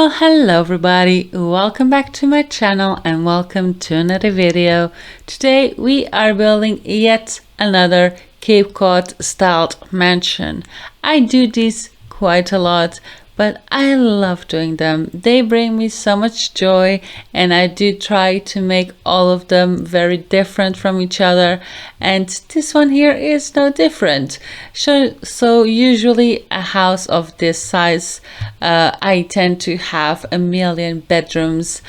Hello everybody, welcome back to my channel and welcome to another video. Today we are building yet another Cape Cod styled mansion. I do these quite a lot, but I love doing them. They bring me so much joy, and I do try to make all of them very different from each other, and this one here is no different. So usually a house of this size, I tend to have a million bedrooms,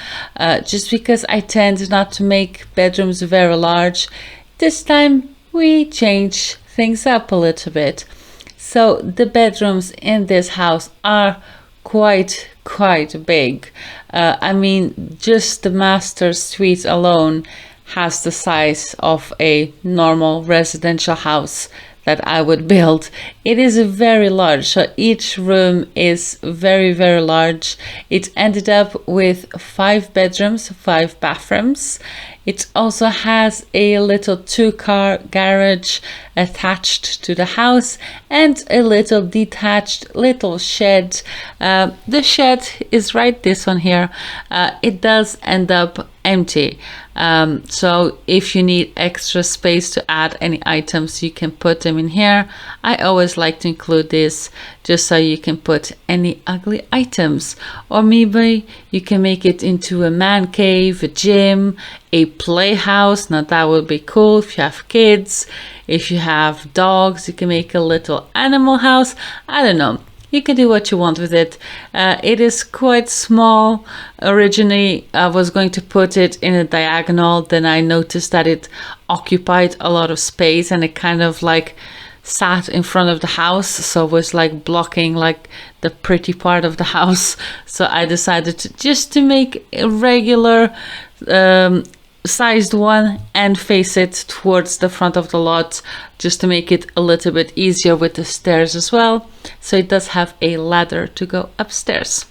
just because I tend not to make bedrooms very large. This time we change things up a little bit. So the bedrooms in this house are quite big. I mean, just the master suite alone has the size of a normal residential house that I would build. It is very large, so each room is very large. It ended up with 5 bedrooms, 5 bathrooms. It also has a little 2-car garage attached to the house and a little detached little shed. The shed is right, this one here. It does end up empty. So if you need extra space to add any items, you can put them in here. I always like to include this just so you can put any ugly items, or maybe you can make it into a man cave, a gym, a playhouse. Now that would be cool if you have kids. If you have dogs, you can make a little animal house. I don't know. You can do what you want with it. It is quite small. Originally, I was going to put it in a diagonal. Then I noticed that it occupied a lot of space and it kind of like sat in front of the house. So it was like blocking like the pretty part of the house. So I decided to make a regular sized one and face it towards the front of the lot, just to make it a little bit easier with the stairs as well. So it does have a ladder to go upstairs.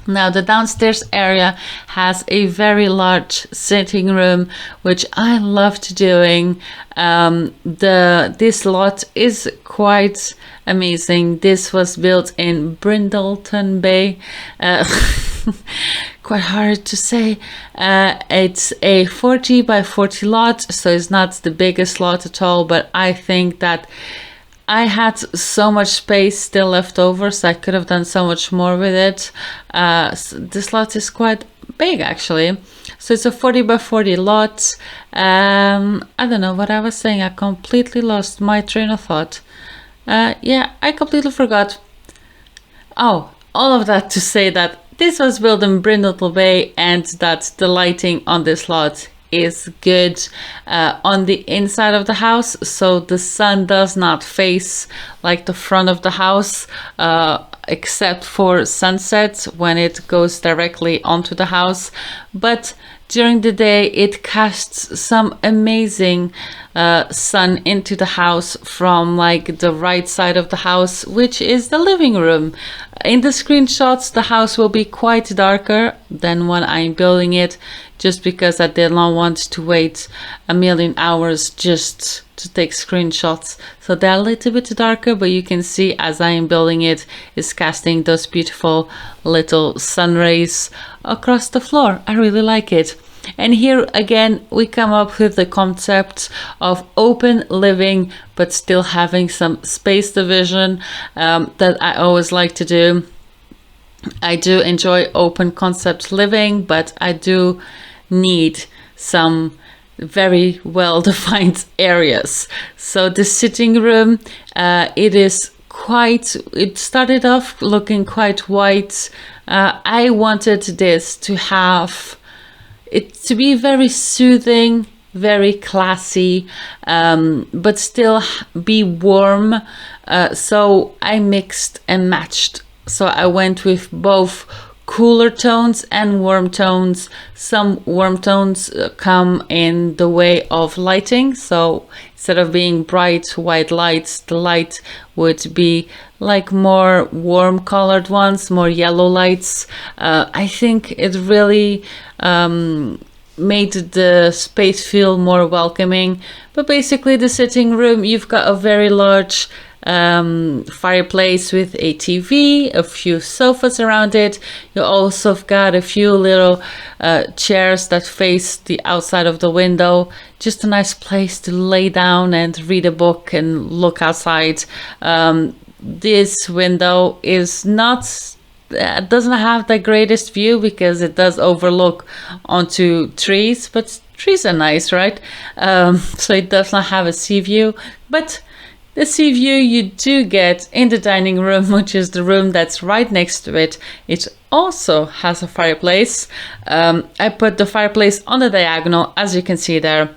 Now the downstairs area has a very large sitting room, which I loved doing. This lot is quite amazing. This was built in Brindleton Bay. Quite hard to say. It's a 40 by 40 lot, so it's not the biggest lot at all, but I think that I had so much space still left over, so I could have done so much more with it. So this lot is quite big actually. So it's a 40 by 40 lot. I don't know what I was saying. I completely lost my train of thought. Yeah, I completely forgot. Oh, all of that to say that this was built in Brindleton Bay and that the lighting on this lot is good on the inside of the house, so the sun does not face like the front of the house, except for sunsets when it goes directly onto the house. But during the day it casts some amazing sun into the house from like the right side of the house, which is the living room. In the screenshots the house will be quite darker than when I'm building it, just because I did not want to wait a million hours just to take screenshots. So they're a little bit darker, but you can see as I am building it, it's casting those beautiful little sun rays across the floor. I really like it. And here again we come up with the concept of open living but still having some space division that I always like to do. I do enjoy open concept living, but I do need some very well defined areas. So the sitting room, it started off looking quite white. I wanted this to have it to be very soothing, very classy, but still be warm. So I mixed and matched. So I went with both cooler tones and warm tones. Some warm tones come in the way of lighting, so instead of being bright white lights, the light would be like more warm colored ones, more yellow lights. I think it really made the space feel more welcoming. But basically the sitting room, you've got a very large fireplace with a TV, a few sofas around it. You also have got a few little chairs that face the outside of the window. Just a nice place to lay down and read a book and look outside. This window is not doesn't have the greatest view because it does overlook onto trees, but trees are nice, right? So it does not have a sea view, but the sea view you do get in the dining room, which is the room that's right next to it. It also has a fireplace. I put the fireplace on the diagonal, as you can see there.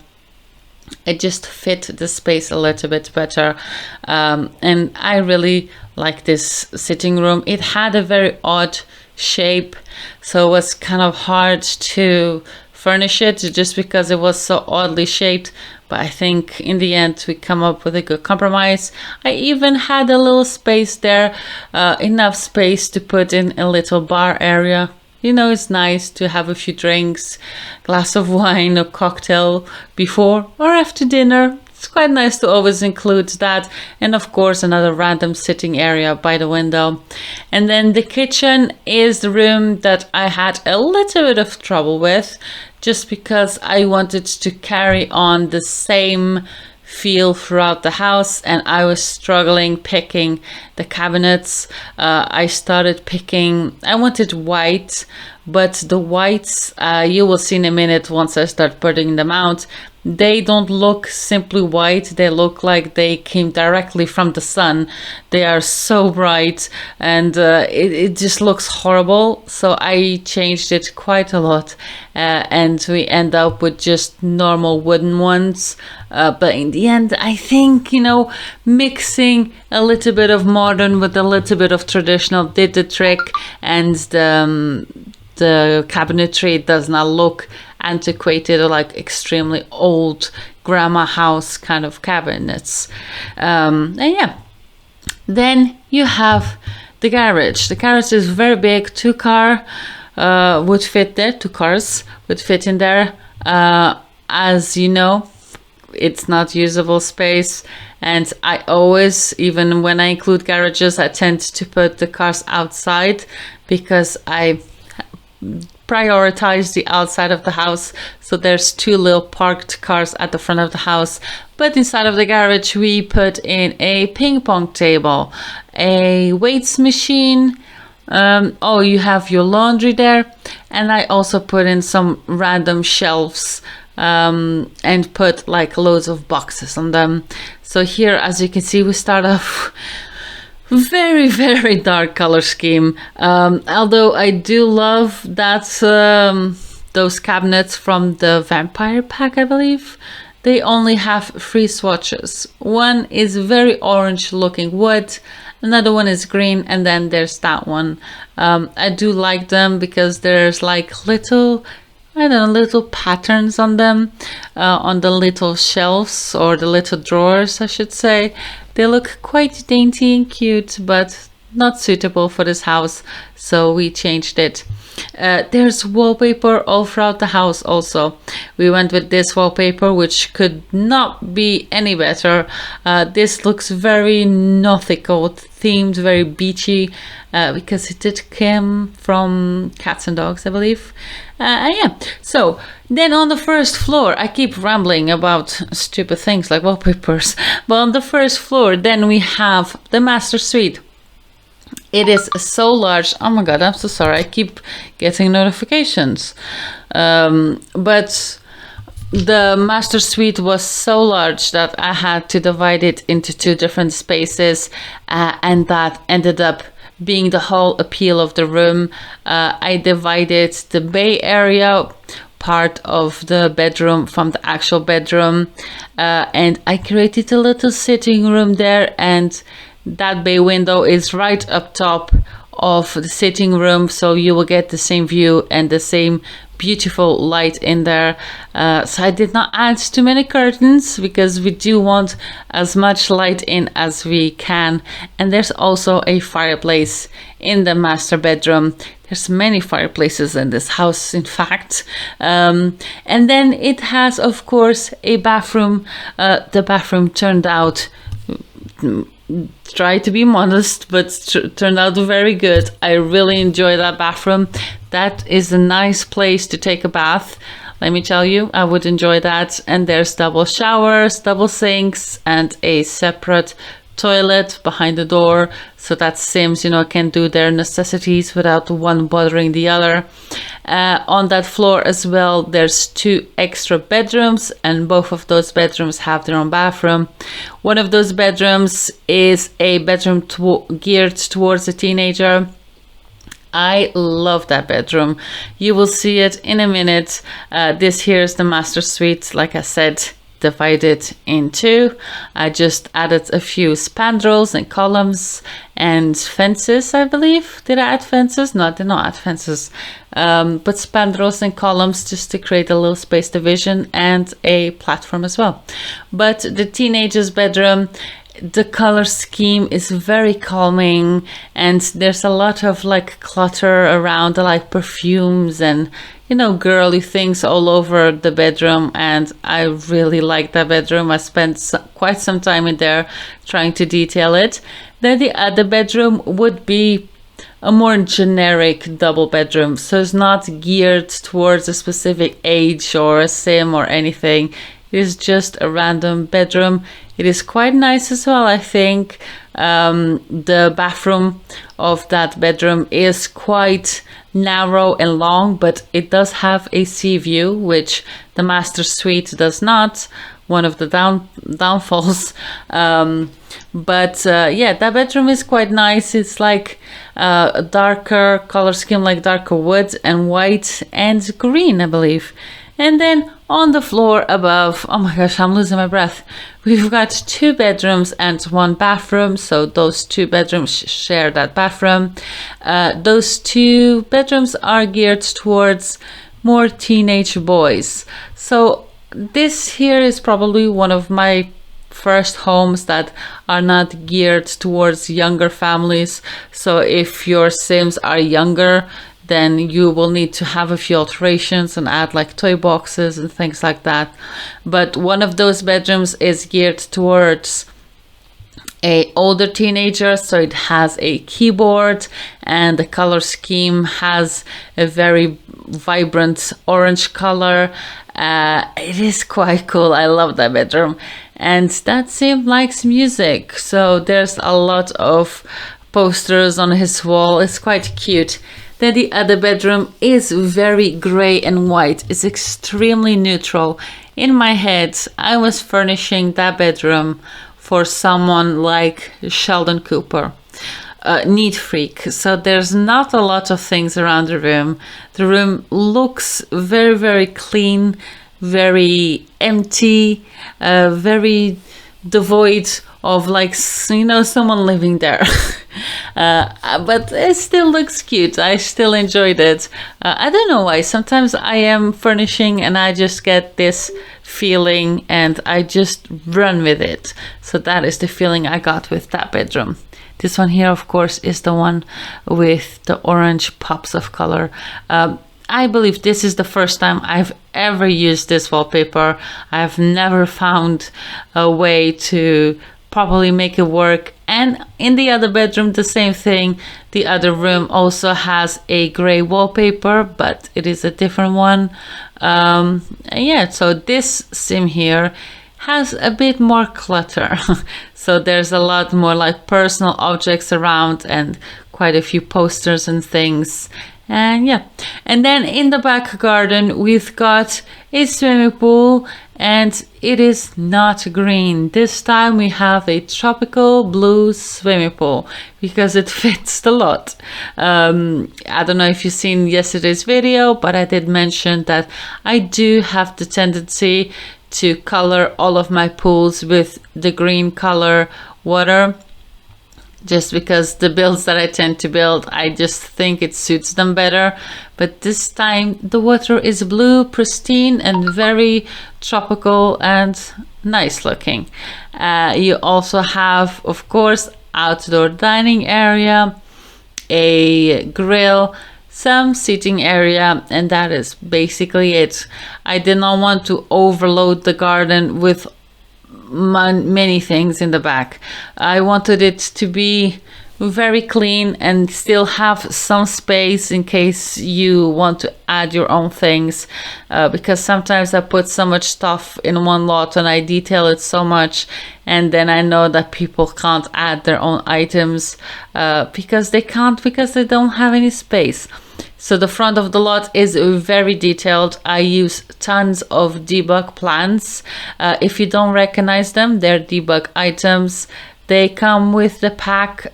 It just fit the space a little bit better, and I really like this sitting room. It had a very odd shape, so it was kind of hard to furnish it just because it was so oddly shaped, but I think in the end we come up with a good compromise. I even had a little space there, enough space to put in a little bar area. You know, it's nice to have a few drinks, glass of wine or cocktail before or after dinner. It's quite nice to always include that. And of course, another random sitting area by the window. And then the kitchen is the room that I had a little bit of trouble with, just because I wanted to carry on the same feel throughout the house, and I was struggling picking the cabinets. I wanted white, but the whites, you will see in a minute once I start putting them out, they don't look simply white. They look like they came directly from the sun. They are so bright, and it just looks horrible. So I changed it quite a lot, and we end up with just normal wooden ones. But in the end, I think, you know, mixing a little bit of modern with a little bit of traditional did the trick, and the cabinetry does not look antiquated or like extremely old grandma house kind of cabinets. And yeah, then you have the garage. The garage is very big. 2 cars would fit there. 2 cars would fit in there. As you know, it's not usable space, and I always, even when I include garages, I tend to put the cars outside because I prioritize the outside of the house. So there's 2 little parked cars at the front of the house, but inside of the garage we put in a ping pong table, a weights machine. Oh, you have your laundry there, and I also put in some random shelves and put like loads of boxes on them. So here, as you can see, we start off very, very dark color scheme. Although I do love that those cabinets from the Vampire Pack, I believe, they only have 3 swatches. One is very orange looking wood, another one is green, and then there's that one. I do like them because there's like little, I don't know, little patterns on them, on the little shelves, or the little drawers, I should say. They look quite dainty and cute, but not suitable for this house, so we changed it. There's wallpaper all throughout the house also. We went with this wallpaper, which could not be any better. This looks very nautical themed, very beachy, because it did come from Cats and Dogs, I believe. Yeah, so then on the first floor, I keep rambling about stupid things like wallpapers, but on the first floor, then we have the master suite. It is so large. Oh my god, I'm so sorry, I keep getting notifications. But the master suite was so large that I had to divide it into 2 different spaces, and that ended up being the whole appeal of the room. I divided the bay area part of the bedroom from the actual bedroom, and I created a little sitting room there, and that bay window is right up top of the sitting room, so you will get the same view and the same beautiful light in there. So I did not add too many curtains because we do want as much light in as we can. And there's also a fireplace in the master bedroom. There's many fireplaces in this house, in fact. And then it has, of course, a bathroom. The bathroom turned out try to be modest, but turned out very good. I really enjoy that bathroom. That is a nice place to take a bath. Let me tell you, I would enjoy that. And there's double showers, double sinks, and a separate toilet behind the door, so that Sims, can do their necessities without one bothering the other. On that floor as well, there's 2 extra bedrooms, and both of those bedrooms have their own bathroom. One of those bedrooms is a bedroom geared towards a teenager. I love that bedroom. You will see it in a minute. This here is the master suite, like I said, divided in 2. I just added a few spandrels and columns and fences, I believe. Did I add fences? No, I did not add fences. But spandrels and columns just to create a little space division, and a platform as well. But the teenager's bedroom, the color scheme is very calming, and there's a lot of like clutter around, like perfumes and girly things all over the bedroom, and I really like that bedroom. I spent quite some time in there trying to detail it. Then the other bedroom would be a more generic double bedroom, so it's not geared towards a specific age or a sim or anything. It is just a random bedroom. It is quite nice as well, I think. The bathroom of that bedroom is quite narrow and long, but it does have a sea view, which the master suite does not. One of the downfalls. But yeah, that bedroom is quite nice. It's like a darker color scheme, like darker wood and white and green, I believe. And then on the floor above, oh my gosh, I'm losing my breath. We've got 2 bedrooms and 1 bathroom. So those 2 bedrooms share that bathroom. Those 2 bedrooms are geared towards more teenage boys. So this here is probably one of my first homes that are not geared towards younger families. So if your Sims are younger, then you will need to have a few alterations and add like toy boxes and things like that. But one of those bedrooms is geared towards a older teenager, so it has a keyboard, and the color scheme has a very vibrant orange color. It is quite cool. I love that bedroom. And that Sim likes music, so there's a lot of posters on his wall. It's quite cute. Then the other bedroom is very gray and white. It's extremely neutral. In my head, I was furnishing that bedroom for someone like Sheldon Cooper, neat freak. So there's not a lot of things around the room. The room looks very, very clean, very empty, very devoid of like, someone living there. But it still looks cute. I still enjoyed it. I don't know why. Sometimes I am furnishing and I just get this feeling and I just run with it. So that is the feeling I got with that bedroom. This one here, of course, is the one with the orange pops of color. I believe this is the first time I've ever used this wallpaper. I've never found a way to properly make it work. And in the other bedroom, the same thing. The other room also has a gray wallpaper, but it is a different one. Yeah, so this Sim here has a bit more clutter. So there's a lot more like personal objects around and quite a few posters and things. And yeah, and then in the back garden we've got a swimming pool, and it is not green. This time we have a tropical blue swimming pool because it fits the lot. I don't know if you've seen yesterday's video, but I did mention that I do have the tendency to color all of my pools with the green color water, just because the builds that I tend to build, I just think it suits them better. But this time the water is blue, pristine, and very tropical and nice looking. You also have, of course, outdoor dining area, a grill, some seating area, and that is basically it. I did not want to overload the garden with many things in the back. I wanted it to be very clean and still have some space in case you want to add your own things, because sometimes I put so much stuff in one lot and I detail it so much, and then I know that people can't add their own items because they don't have any space. So the front of the lot is very detailed. I use tons of debug plants. If you don't recognize them, they're debug items. They come with the pack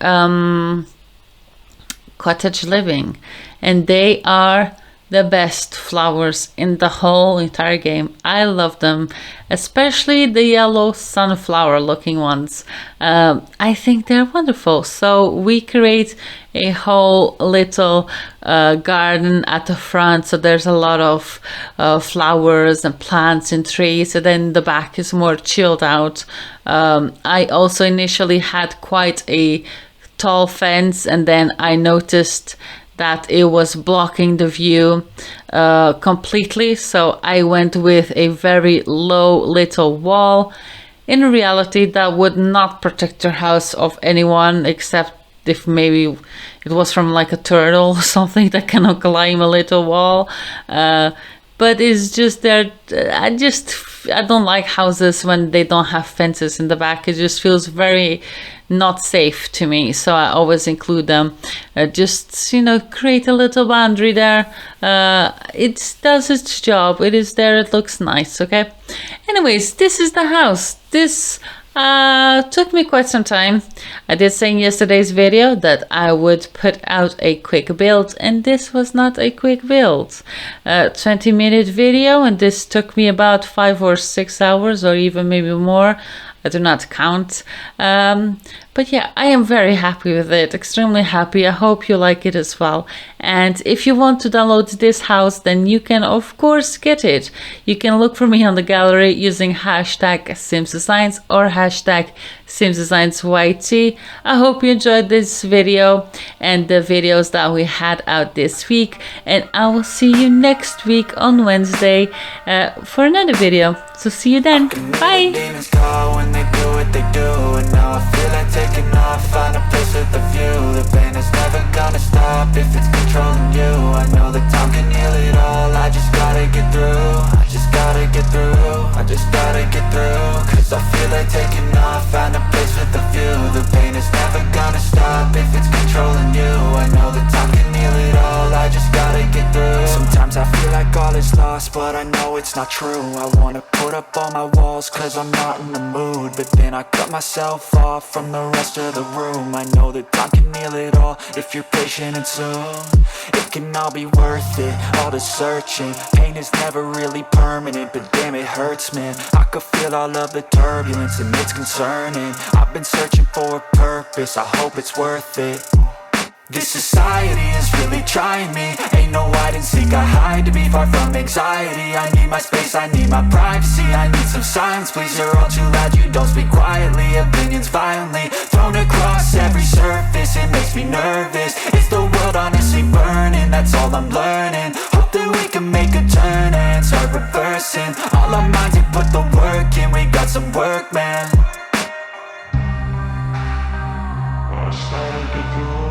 Cottage Living, and they are the best flowers in the whole entire game. I love them, especially the yellow sunflower looking ones. I think they're wonderful. So we create a whole little garden at the front, so there's a lot of flowers and plants and trees, so then the back is more chilled out. I also initially had quite a tall fence, and then I noticed that it was blocking the view completely, so I went with a very low little wall. In reality, that would not protect your house of anyone, except if maybe it was from like a turtle or something that cannot climb a little wall. But it's just there. I don't like houses when they don't have fences in the back. It just feels very not safe to me. So I always include them. Just, create a little boundary there. It does its job. It is there. It looks nice. Okay. Anyways, this is the house. This took me quite some time. I did say in yesterday's video that I would put out a quick build, and this was not a quick build. 20-minute video, and this took me about 5 or 6 hours, or even maybe more. I do not count. But yeah, I am very happy with it, extremely happy. I hope you like it as well. And if you want to download this house, then you can of course get it. You can look for me on the gallery using hashtag simsdesignsyt or hashtag simsdesignsyt. I hope you enjoyed this video and the videos that we had out this week, and I will see you next week on Wednesday for another video. So see you then. Bye. Taking off, find a place with a view. The pain is never gonna stop if it's controlling you. I know that time can heal it all. I just gotta get through. I just gotta get through. I just gotta get through. Cause I feel like taking off, find a place with a view. The pain is never gonna stop if it's controlling you. I know that time can heal it all. I just gotta get through. Sometimes I feel like all is lost, but I know it's not true. I wanna put up all my walls cause I'm not in the mood, but then I cut myself off from the rest of the room. I know that time can heal it all if you're patient, and soon it can all be worth it, all the searching. Pain is never really permanent, but damn it hurts, man. I could feel all of the turbulence and it's concerning. I've been searching for a purpose, I hope it's worth it. This society is really trying me. Ain't no hide and seek, I hide to be far from anxiety. I need my space, I need my privacy. I need some silence, please, you're all too loud. You don't speak quietly, opinions violently thrown across every surface. It makes me nervous, it's the world honestly burning. That's all I'm learning, hope that we can make a turn and start reversing. All our minds, we put the work in, we got some work, man. I started to do